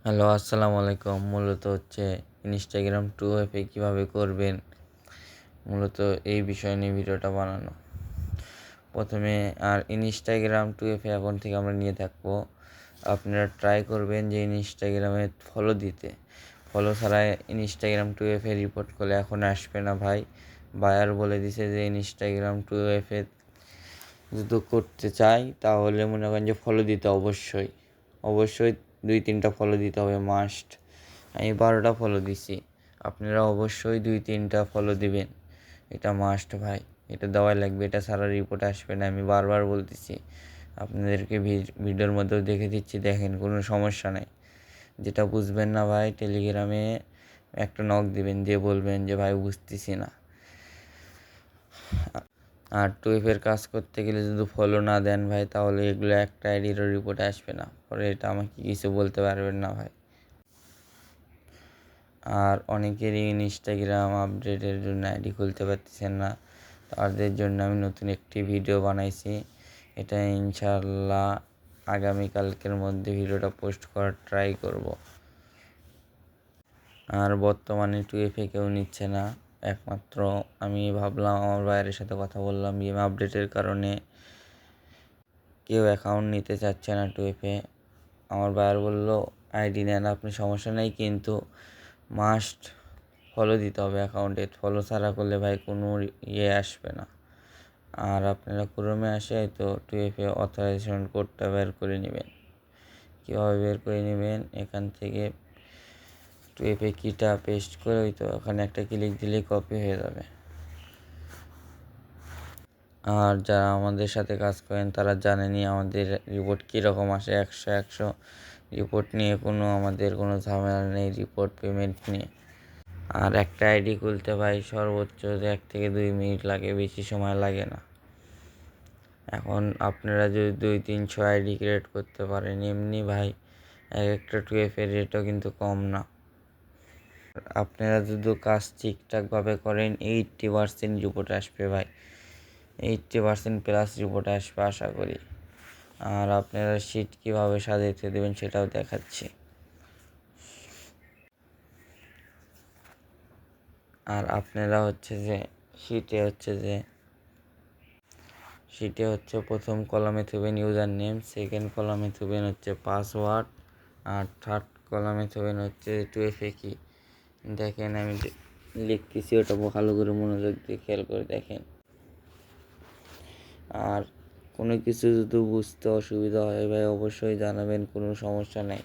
Hello, আসসালামু আলাইকুম। মূলত হচ্ছে ইনস্টাগ্রাম 2FA কীভাবে করবেন, মূলত এই বিষয় নিয়ে ভিডিওটা বানানো। প্রথমে ইনস্টাগ্রাম 2FA অ্যাকাউন্ট থেকে আমরা নিয়ে থাকবো। আপনারা ট্রাই করবেন যে ইনস্টাগ্রামে ফলো দিতে। ফলো ছাড়া ইনস্টাগ্রাম 2FA রিপোর্ট করলে এখন আসবে না ভাই। বায়ার বলে দিছে যে ইনস্টাগ্রাম 2FA যদি করতে চাই তাহলে মনে করেন যে ফলো দিতে অবশ্যই 2-3টা ফলো দিতে হবে মাস্ট। আমি 12টা ফলো দিছি, আপনারা অবশ্যই 2-3টা ফলো দিবেন, এটা মাস্ট ভাই, এটা দেওয়াই লাগবে, এটা সারা রিপোর্ট আসবে না। আমি বারবার বলতেছি আপনাদেরকে, ভিডিওর মধ্যেও দেখে দিচ্ছি, দেখেন কোনো সমস্যা নেই। যেটা বুঝবেন না ভাই টেলিগ্রামে একটা নক দিবেন, দিয়ে বলবেন যে ভাই বুঝতেছি না। আর 2FA কাজ করতে গেলে যদি ফলো না দেন ভাই তাহলে এগুলো একটা আইডিরও রিপোর্টে আসবে না, পরে এটা আমাকে কিছু বলতে পারবেন না ভাই। আর অনেকেরই ইনস্টাগ্রাম আপডেটের জন্য আইডি খুলতে পারতেছেন না, তাদের জন্য আমি নতুন একটি ভিডিও বানাইছি। এটা ইনশাল্লাহ আগামীকালকের মধ্যে ভিডিওটা পোস্ট করার ট্রাই করব। আর বর্তমানে 2FA কেউ নিচ্ছে না, একমাত্র আমি ভাবলাম, আমার ভাইয়ের সাথে কথা বললাম, গেম আপডেটের কারণে কেউ অ্যাকাউন্ট নিতে চাচ্ছে না 2FA। আমার ভাইয়ার বললো আইডি নেন আপনি, সমস্যা নেই, কিন্তু মাস্ট ফলো দিতে হবে অ্যাকাউন্টে। ফলো ছাড়া করলে ভাই কোনো আসবে না। আর আপনারা ক্রোমে আসে তো 2FA অথরাইজেশন কোডটা বের করে নেবেন। কীভাবে বের করে নেবেন, এখান থেকে 2FA কিটা পেস্ট করে তো ওখানে একটা ক্লিক দিলেই কপি হয়ে যাবে। আর যারা আমাদের সাথে কাজ করেন তারা জানেনই আমাদের রিপোর্ট কীরকম আসে। 100 রিপোর্ট নিয়ে আমাদের কোনো ঝামেলা নেই, রিপোর্ট পেমেন্ট নিয়ে। আর একটা আইডি খুলতে ভাই সর্বোচ্চ 1 থেকে 2 মিনিট লাগে, বেশি সময় লাগে না। এখন আপনারা যদি 200-300 আইডি ক্রিয়েট করতে পারেন, এমনি ভাই এক একটা 2FA রেটও কিন্তু কম না। আপনারা যদি কাজ ঠিকঠাকভাবে করেন 80% রিপোর্ট আসবে ভাই, 80% প্লাস রিপোর্ট আসবে আশা করি। আর আপনারা শিট কীভাবে সাজাইতে দেবেন সেটাও দেখাচ্ছি। আর আপনারা শিটে হচ্ছে প্রথম কলামে থুবেন ইউজার নেম, সেকেন্ড কলামে থুবেন হচ্ছে পাসওয়ার্ড, আর থার্ড কলামে থুবেন হচ্ছে 2FA কি। দেখেন আমি লিখতেছি, ওটা ভালো করে মনোযোগ দিয়ে খেয়াল করে দেখেন। আর কোনো কিছু যদি বুঝতে অসুবিধা হয় ভাই অবশ্যই জানাবেন, কোনো সমস্যা নেই।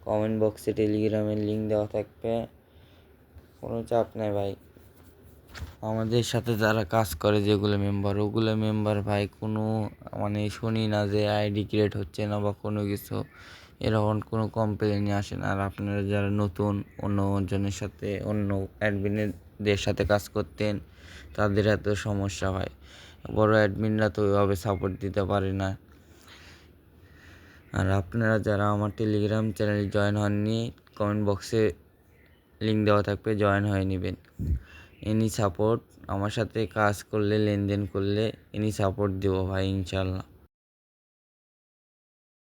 কমেন্ট বক্সে টেলিগ্রামের লিঙ্ক দেওয়া থাকবে, কোনো চাপ নেই ভাই। আমাদের সাথে যারা কাজ করে ওগুলো মেম্বার ভাই কোনো শুনি না যে আইডি ক্রিয়েট হচ্ছে না বা কোনো কিছু, এরকম কোনো কমপ্লেনই আসে না। আর আপনারা যারা নতুন অন্য অ্যাডমিনদের সাথে কাজ করতেন তাদের এত সমস্যা হয়, বড় অ্যাডমিনরা তো ওইভাবে সাপোর্ট দিতে পারে না। আর আপনারা যারা আমার টেলিগ্রাম চ্যানেলে জয়েন হননি, কমেন্ট বক্সে লিঙ্ক দেওয়া থাকবে, জয়েন হয়ে নেবেন। এনি সাপোর্ট, আমার সাথে কাজ করলে লেনদেন করলে এনি সাপোর্ট দেবো ভাই ইনশাল্লাহ।